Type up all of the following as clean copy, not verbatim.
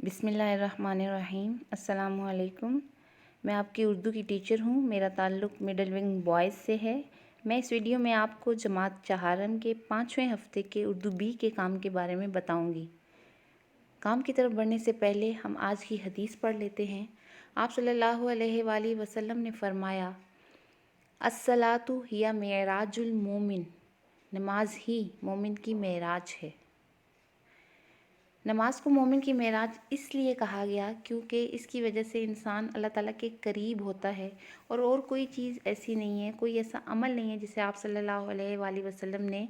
بسم اللہ الرحمن الرحیم۔ السلام علیکم۔ میں آپ کی اردو کی ٹیچر ہوں۔ میرا تعلق مڈل ونگ بوائز سے ہے۔ میں اس ویڈیو میں آپ کو جماعت چہارم کے 5ویں ہفتے کے اردو بی کے کام کے بارے میں بتاؤں گی۔ کام کی طرف بڑھنے سے پہلے ہم آج کی حدیث پڑھ لیتے ہیں۔ آپ صلی اللہ علیہ وآلہ وسلم نے فرمایا، الصلاۃ ہی معراج المومن، نماز ہی مومن کی معراج ہے۔ نماز کو مومن کی معراج اس لیے کہا گیا کیونکہ اس کی وجہ سے انسان اللہ تعالیٰ کے قریب ہوتا ہے، اور کوئی چیز ایسی نہیں ہے، کوئی ایسا عمل نہیں ہے جسے آپ صلی اللہ علیہ وآلہ وسلم نے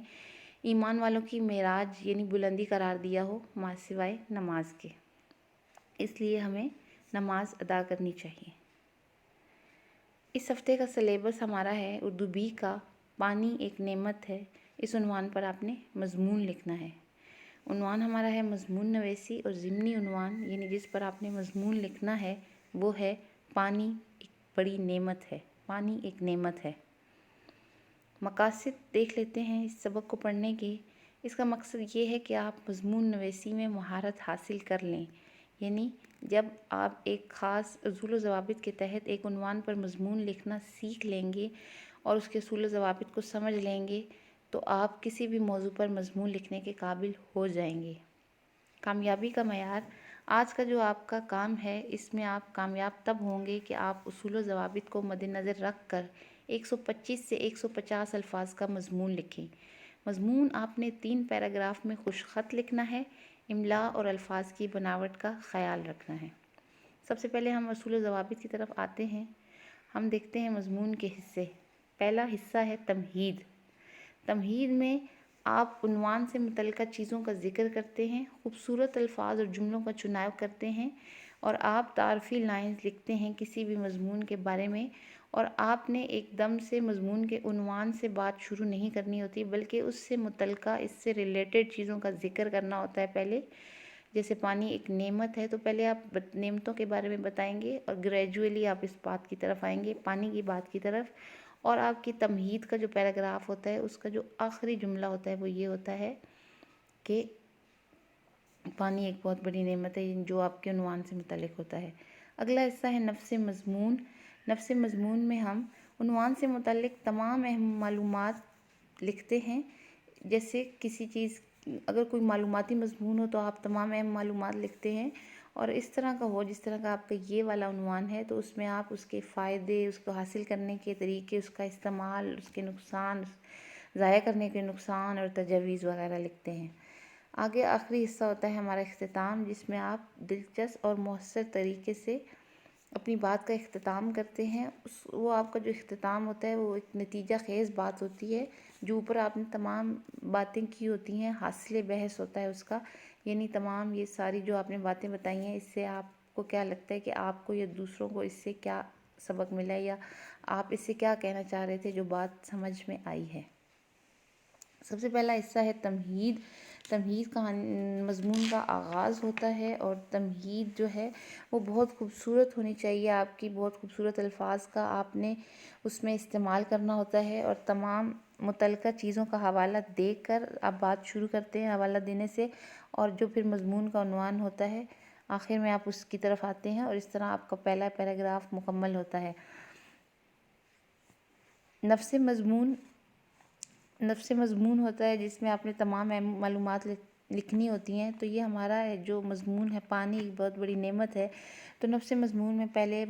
ایمان والوں کی معراج یعنی بلندی قرار دیا ہو سوائے نماز کے۔ اس لیے ہمیں نماز ادا کرنی چاہیے۔ اس ہفتے کا سلیبس ہمارا ہے اردو بی کا، پانی ایک نعمت ہے۔ اس عنوان پر آپ نے مضمون لکھنا ہے۔ عنوان ہمارا ہے مضمون نویسی، اور ضمنی عنوان یعنی جس پر آپ نے مضمون لکھنا ہے وہ ہے پانی ایک بڑی نعمت ہے۔ پانی ایک نعمت ہے۔ مقاصد دیکھ لیتے ہیں اس سبق کو پڑھنے کے۔ اس کا مقصد یہ ہے کہ آپ مضمون نویسی میں مہارت حاصل کر لیں، یعنی جب آپ ایک خاص اصول و ضوابط کے تحت ایک عنوان پر مضمون لکھنا سیکھ لیں گے اور اس کے اصول و ضوابط کو سمجھ لیں گے تو آپ کسی بھی موضوع پر مضمون لکھنے کے قابل ہو جائیں گے۔ کامیابی کا معیار، آج کا جو آپ کا کام ہے اس میں آپ کامیاب تب ہوں گے کہ آپ اصول و ضوابط کو مد نظر رکھ کر 125 سے 150 الفاظ کا مضمون لکھیں۔ مضمون آپ نے 3 پیراگراف میں خوش خط لکھنا ہے۔ املا اور الفاظ کی بناوٹ کا خیال رکھنا ہے۔ سب سے پہلے ہم اصول و ضوابط کی طرف آتے ہیں۔ ہم دیکھتے ہیں مضمون کے حصے۔ پہلا حصہ ہے تمہید۔ تمہید میں آپ عنوان سے متعلقہ چیزوں کا ذکر کرتے ہیں، خوبصورت الفاظ اور جملوں کا چناؤ کرتے ہیں، اور آپ تعارفی لائنز لکھتے ہیں کسی بھی مضمون کے بارے میں، اور آپ نے ایک دم سے مضمون کے عنوان سے بات شروع نہیں کرنی ہوتی بلکہ اس سے متعلقہ، اس سے ریلیٹڈ چیزوں کا ذکر کرنا ہوتا ہے پہلے۔ جیسے پانی ایک نعمت ہے تو پہلے آپ نعمتوں کے بارے میں بتائیں گے اور گریجولی آپ اس بات کی طرف آئیں گے، پانی کی بات کی طرف۔ اور آپ کی تمہید کا جو پیراگراف ہوتا ہے اس کا جو آخری جملہ ہوتا ہے وہ یہ ہوتا ہے کہ پانی ایک بہت بڑی نعمت ہے، جو آپ کے عنوان سے متعلق ہوتا ہے۔ اگلا حصہ ہے نفس مضمون۔ نفس مضمون میں ہم عنوان سے متعلق تمام اہم معلومات لکھتے ہیں۔ جیسے کسی چیز، اگر کوئی معلوماتی مضمون ہو تو آپ تمام اہم معلومات لکھتے ہیں، اور اس طرح کا ہو جس طرح کا آپ کا یہ والا عنوان ہے تو اس میں آپ اس کے فائدے، اس کو حاصل کرنے کے طریقے، اس کا استعمال، اس کے نقصان، ضائع کرنے کے نقصان اور تجاویز وغیرہ لکھتے ہیں۔ آگے آخری حصہ ہوتا ہے ہمارا اختتام، جس میں آپ دلچسپ اور مؤثر طریقے سے اپنی بات کا اختتام کرتے ہیں۔ وہ آپ کا جو اختتام ہوتا ہے وہ ایک نتیجہ خیز بات ہوتی ہے، جو اوپر آپ نے تمام باتیں کی ہوتی ہیں، حاصل بحث ہوتا ہے اس کا، یعنی تمام یہ ساری جو آپ نے باتیں بتائی ہیں اس سے آپ کو کیا لگتا ہے کہ آپ کو یا دوسروں کو اس سے کیا سبق ملا ہے، یا آپ اس سے کیا کہنا چاہ رہے تھے جو بات سمجھ میں آئی ہے۔ سب سے پہلا حصہ ہے تمہید۔ تمہید کا مضمون کا آغاز ہوتا ہے، اور تمہید جو ہے وہ بہت خوبصورت ہونی چاہیے، آپ کی بہت خوبصورت الفاظ کا آپ نے اس میں استعمال کرنا ہوتا ہے، اور تمام متعلقہ چیزوں کا حوالہ دے کر آپ بات شروع کرتے ہیں حوالہ دینے سے، اور جو پھر مضمون کا عنوان ہوتا ہے آخر میں آپ اس کی طرف آتے ہیں، اور اس طرح آپ کا پہلا پیراگراف مکمل ہوتا ہے۔ نفس مضمون ہوتا ہے جس میں آپ نے تمام اہم معلومات لکھنی ہوتی ہیں۔ تو یہ ہمارا جو مضمون ہے پانی ایک بہت بڑی نعمت ہے، تو نفس مضمون میں پہلے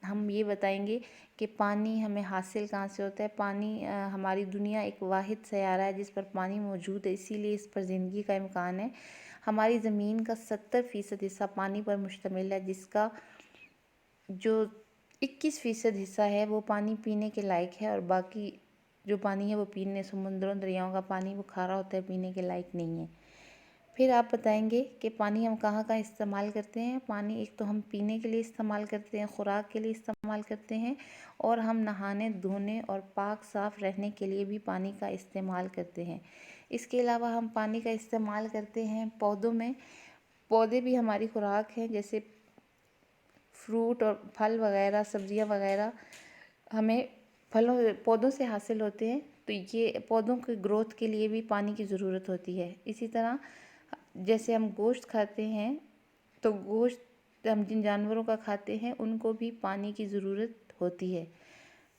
ہم یہ بتائیں گے کہ پانی ہمیں حاصل کہاں سے ہوتا ہے۔ پانی، ہماری دنیا ایک واحد سیارہ ہے جس پر پانی موجود ہے، اسی لیے اس پر زندگی کا امکان ہے۔ ہماری زمین کا 70% حصہ پانی پر مشتمل ہے، جس کا جو 21% حصہ ہے وہ پانی پینے کے لائق ہے، اور باقی جو پانی ہے وہ پینے، سمندروں دریاؤں کا پانی وہ کھارا ہوتا ہے، پینے کے لائق نہیں ہے۔ پھر آپ بتائیں گے کہ پانی ہم کہاں کہاں استعمال کرتے ہیں۔ پانی ایک تو ہم پینے کے لیے استعمال کرتے ہیں، خوراک کے لیے استعمال کرتے ہیں، اور ہم نہانے دھونے اور پاک صاف رہنے کے لیے بھی پانی کا استعمال کرتے ہیں۔ اس کے علاوہ ہم پانی کا استعمال کرتے ہیں پودوں میں۔ پودے بھی ہماری خوراک ہیں، جیسے فروٹ اور پھل وغیرہ، سبزیاں وغیرہ ہمیں پودوں سے حاصل ہوتے ہیں، تو یہ پودوں کے گروتھ کے لیے بھی پانی کی ضرورت ہوتی ہے۔ اسی طرح جیسے ہم گوشت کھاتے ہیں تو گوشت ہم جن جانوروں کا کھاتے ہیں ان کو بھی پانی کی ضرورت ہوتی ہے۔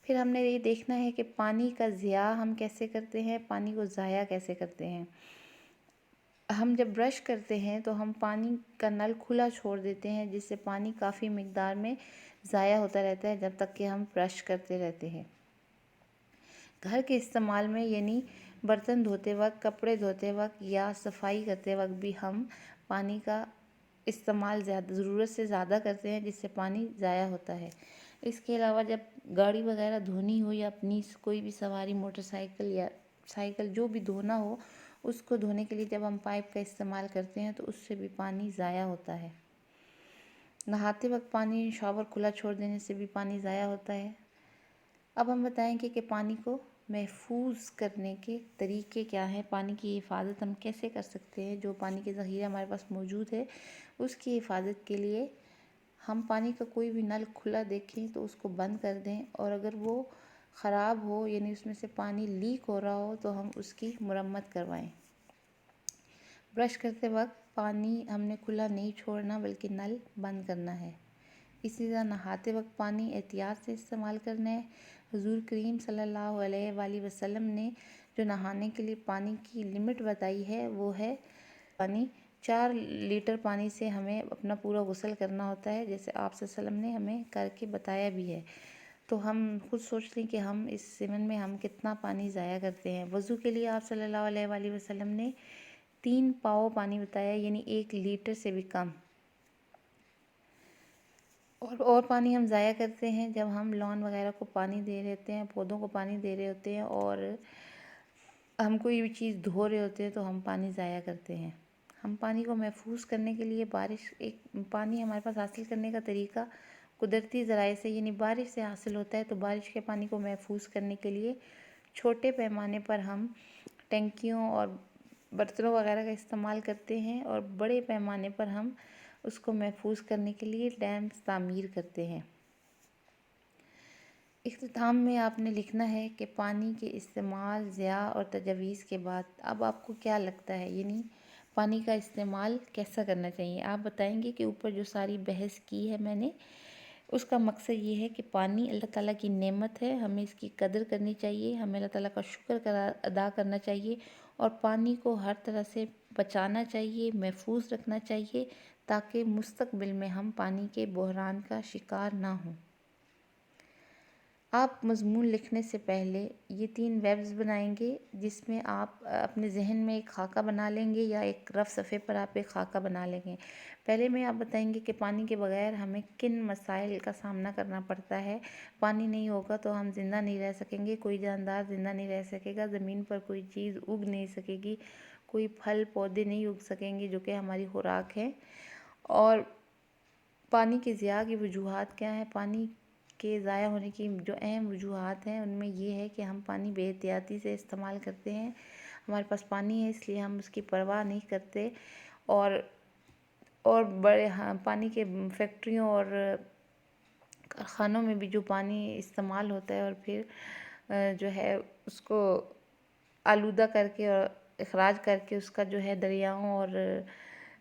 پھر ہم نے یہ دیکھنا ہے کہ پانی کا ضیاع ہم کیسے کرتے ہیں، پانی کو ضائع کیسے کرتے ہیں۔ ہم جب برش کرتے ہیں تو ہم پانی کا نل کھلا چھوڑ دیتے ہیں، جس سے پانی کافی مقدار میں ضائع ہوتا رہتا ہے جب تک کہ ہم برش کرتے رہتے ہیں۔ گھر کے استعمال میں یعنی برتن دھوتے وقت، کپڑے دھوتے وقت یا صفائی کرتے وقت بھی ہم پانی کا استعمال ضرورت سے زیادہ کرتے ہیں، جس سے پانی ضائع ہوتا ہے۔ اس کے علاوہ جب گاڑی وغیرہ دھونی ہو یا اپنی کوئی بھی سواری موٹر سائیکل یا سائیکل جو بھی دھونا ہو، اس کو دھونے کے لیے جب ہم پائپ کا استعمال کرتے ہیں تو اس سے بھی پانی ضائع ہوتا ہے۔ نہاتے وقت پانی شاور کھلا چھوڑ دینے سے بھی پانی ضائع ہوتا ہے۔ اب ہم بتائیں گے کہ پانی کو محفوظ کرنے کے طریقے کیا ہیں، پانی کی حفاظت ہم کیسے کر سکتے ہیں۔ جو پانی کے ذخیرے ہمارے پاس موجود ہے اس کی حفاظت کے لیے ہم پانی کا کوئی بھی نل کھلا دیکھیں تو اس کو بند کر دیں، اور اگر وہ خراب ہو یعنی اس میں سے پانی لیک ہو رہا ہو تو ہم اس کی مرمت کروائیں۔ برش کرتے وقت پانی ہم نے کھلا نہیں چھوڑنا بلکہ نل بند کرنا ہے۔ اسی طرح نہاتے وقت پانی احتیاط سے استعمال کرنا ہے۔ حضور کریم صلی اللہ علیہ وآلہ وسلم نے جو نہانے کے لیے پانی کی لمٹ بتائی ہے وہ ہے پانی 4 لیٹر پانی سے ہمیں اپنا پورا غسل کرنا ہوتا ہے، جیسے آپ صلی اللہ علیہ وسلم نے ہمیں کر کے بتایا بھی ہے۔ تو ہم خود سوچ لیں کہ ہم اس زمن میں ہم کتنا پانی ضائع کرتے ہیں۔ وضو کے لیے آپ صلی اللہ علیہ وآلہ وسلم نے 3 پاؤ پانی بتایا، یعنی 1 لیٹر سے بھی کم۔ اور پانی ہم ضائع کرتے ہیں جب ہم لان وغیرہ کو پانی دے رہے ہوتے ہیں، پودوں کو پانی دے رہے ہوتے ہیں، اور ہم کوئی بھی چیز دھو رہے ہوتے ہیں تو ہم پانی ضائع کرتے ہیں۔ ہم پانی کو محفوظ کرنے کے لیے پانی ہمارے پاس حاصل کرنے کا طریقہ قدرتی ذرائع سے یعنی بارش سے حاصل ہوتا ہے، تو بارش کے پانی کو محفوظ کرنے کے لیے چھوٹے پیمانے پر ہم ٹینکیوں اور برتنوں وغیرہ کا استعمال کرتے ہیں، اور بڑے پیمانے پر ہم اس کو محفوظ کرنے کے لیے ڈیم تعمیر کرتے ہیں۔ اختتام میں آپ نے لکھنا ہے کہ پانی کے استعمال، ضیاع اور تجویز کے بعد اب آپ کو کیا لگتا ہے، یعنی پانی کا استعمال کیسا کرنا چاہیے۔ آپ بتائیں گے کہ اوپر جو ساری بحث کی ہے میں نے، اس کا مقصد یہ ہے کہ پانی اللہ تعالیٰ کی نعمت ہے، ہمیں اس کی قدر کرنی چاہیے، ہمیں اللہ تعالیٰ کا شکر ادا کرنا چاہیے، اور پانی کو ہر طرح سے بچانا چاہیے، محفوظ رکھنا چاہیے، تاکہ مستقبل میں ہم پانی کے بحران کا شکار نہ ہوں۔ آپ مضمون لکھنے سے پہلے یہ 3 ویبز بنائیں گے، جس میں آپ اپنے ذہن میں ایک خاکہ بنا لیں گے یا ایک رف صفحے پر آپ ایک خاکہ بنا لیں گے۔ پہلے میں آپ بتائیں گے کہ پانی کے بغیر ہمیں کن مسائل کا سامنا کرنا پڑتا ہے۔ پانی نہیں ہوگا تو ہم زندہ نہیں رہ سکیں گے، کوئی جاندار زندہ نہیں رہ سکے گا، زمین پر کوئی چیز اگ نہیں سکے گی، کوئی پھل پودے نہیں اگ سکیں گے جو کہ ہماری خوراک ہے۔ اور پانی کے ضیاع کی وجوہات کیا ہیں؟ پانی کے ضائع ہونے کی جو اہم وجوہات ہیں ان میں یہ ہے کہ ہم پانی بے احتیاطی سے استعمال کرتے ہیں۔ ہمارے پاس پانی ہے اس لیے ہم اس کی پرواہ نہیں کرتے، اور بڑے پانی کے فیکٹریوں اور کارخانوں میں بھی جو پانی استعمال ہوتا ہے اور پھر جو ہے اس کو آلودہ کر کے اور اخراج کر کے اس کا جو ہے دریاؤں اور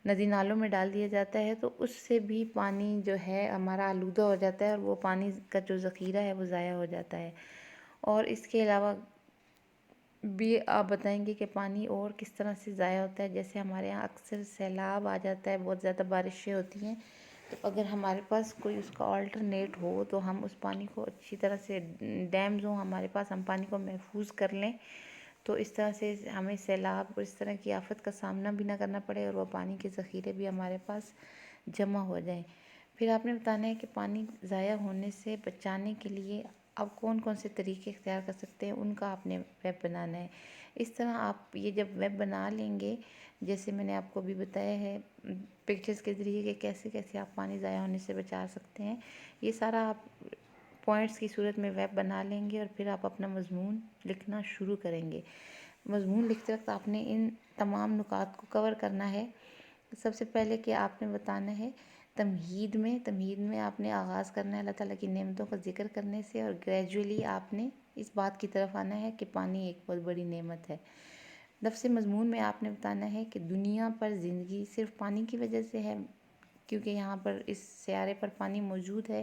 ندی نالوں میں ڈال دیا جاتا ہے، تو اس سے بھی پانی جو ہے ہمارا آلودہ ہو جاتا ہے، اور وہ پانی کا جو ذخیرہ ہے وہ ضائع ہو جاتا ہے۔ اور اس کے علاوہ بھی آپ بتائیں گے کہ پانی اور کس طرح سے ضائع ہوتا ہے۔ جیسے ہمارے یہاں اکثر سیلاب آ جاتا ہے، بہت زیادہ بارشیں ہوتی ہیں، تو اگر ہمارے پاس کوئی اس کا آلٹرنیٹ ہو تو ہم اس پانی کو اچھی طرح سے ڈیمز ہوں ہمارے پاس، ہم پانی کو محفوظ کر لیں، تو اس طرح سے ہمیں سیلاب اور اس طرح کی آفت کا سامنا بھی نہ کرنا پڑے، اور وہ پانی کے ذخیرے بھی ہمارے پاس جمع ہو جائیں۔ پھر آپ نے بتانا ہے کہ پانی ضائع ہونے سے بچانے کے لیے آپ کون کون سے طریقے اختیار کر سکتے ہیں، ان کا آپ نے ویب بنانا ہے۔ اس طرح آپ یہ جب ویب بنا لیں گے، جیسے میں نے آپ کو بھی بتایا ہے پکچرز کے ذریعے کہ کیسے کیسے آپ پانی ضائع ہونے سے بچا سکتے ہیں، یہ سارا آپ پوائنٹس کی صورت میں ویب بنا لیں گے، اور پھر آپ اپنا مضمون لکھنا شروع کریں گے۔ مضمون لکھتے وقت آپ نے ان تمام نکات کو کور کرنا ہے۔ سب سے پہلے کہ آپ نے بتانا ہے تمہید میں آپ نے آغاز کرنا ہے اللہ تعالیٰ کی نعمتوں کا ذکر کرنے سے، اور گریجولی آپ نے اس بات کی طرف آنا ہے کہ پانی ایک بہت بڑی نعمت ہے۔ لفظ مضمون میں آپ نے بتانا ہے کہ دنیا پر زندگی صرف پانی کی وجہ سے ہے، کیونکہ یہاں پر اس سیارے پر پانی موجود ہے۔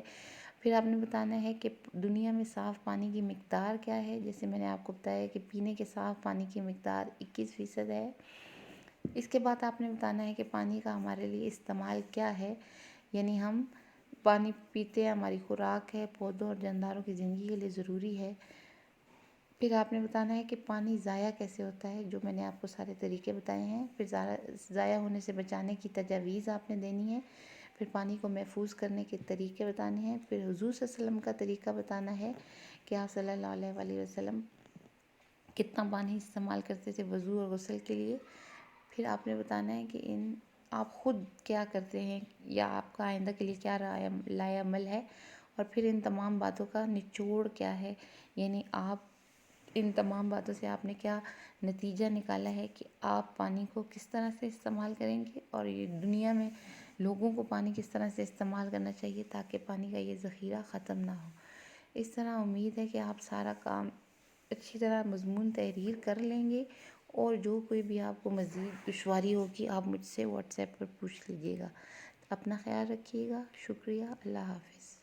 پھر آپ نے بتانا ہے کہ دنیا میں صاف پانی کی مقدار کیا ہے، جیسے میں نے آپ کو بتایا کہ پینے کے صاف پانی کی مقدار 21% ہے۔ اس کے بعد آپ نے بتانا ہے کہ پانی کا ہمارے لیے استعمال کیا ہے، یعنی ہم پانی پیتے ہیں، ہماری خوراک ہے، پودوں اور جانداروں کی زندگی کے لیے ضروری ہے۔ پھر آپ نے بتانا ہے کہ پانی ضائع کیسے ہوتا ہے، جو میں نے آپ کو سارے طریقے بتائے ہیں۔ پھر ضائع ہونے سے بچانے کی تجاویز آپ نے دینی ہے۔ پھر پانی کو محفوظ کرنے کے طریقے بتانے ہیں۔ پھر حضور صلی اللہ علیہ وسلم کا طریقہ بتانا ہے کہ آپ صلی اللہ علیہ وآلہ وسلم کتنا پانی استعمال کرتے تھے وضو اور غسل کے لیے۔ پھر آپ نے بتانا ہے کہ آپ خود کیا کرتے ہیں یا آپ کا آئندہ کے لیے کیا رائے عمل ہے، اور پھر ان تمام باتوں کا نچوڑ کیا ہے، یعنی آپ ان تمام باتوں سے آپ نے کیا نتیجہ نکالا ہے کہ آپ پانی کو کس طرح سے استعمال کریں گے، اور یہ دنیا میں لوگوں کو پانی کس طرح سے استعمال کرنا چاہیے تاکہ پانی کا یہ ذخیرہ ختم نہ ہو۔ اس طرح امید ہے کہ آپ سارا کام اچھی طرح مضمون تحریر کر لیں گے، اور جو کوئی بھی آپ کو مزید دشواری ہوگی آپ مجھ سے واٹس ایپ پر پوچھ لیجیے گا۔ اپنا خیال رکھیے گا۔ شکریہ۔ اللہ حافظ۔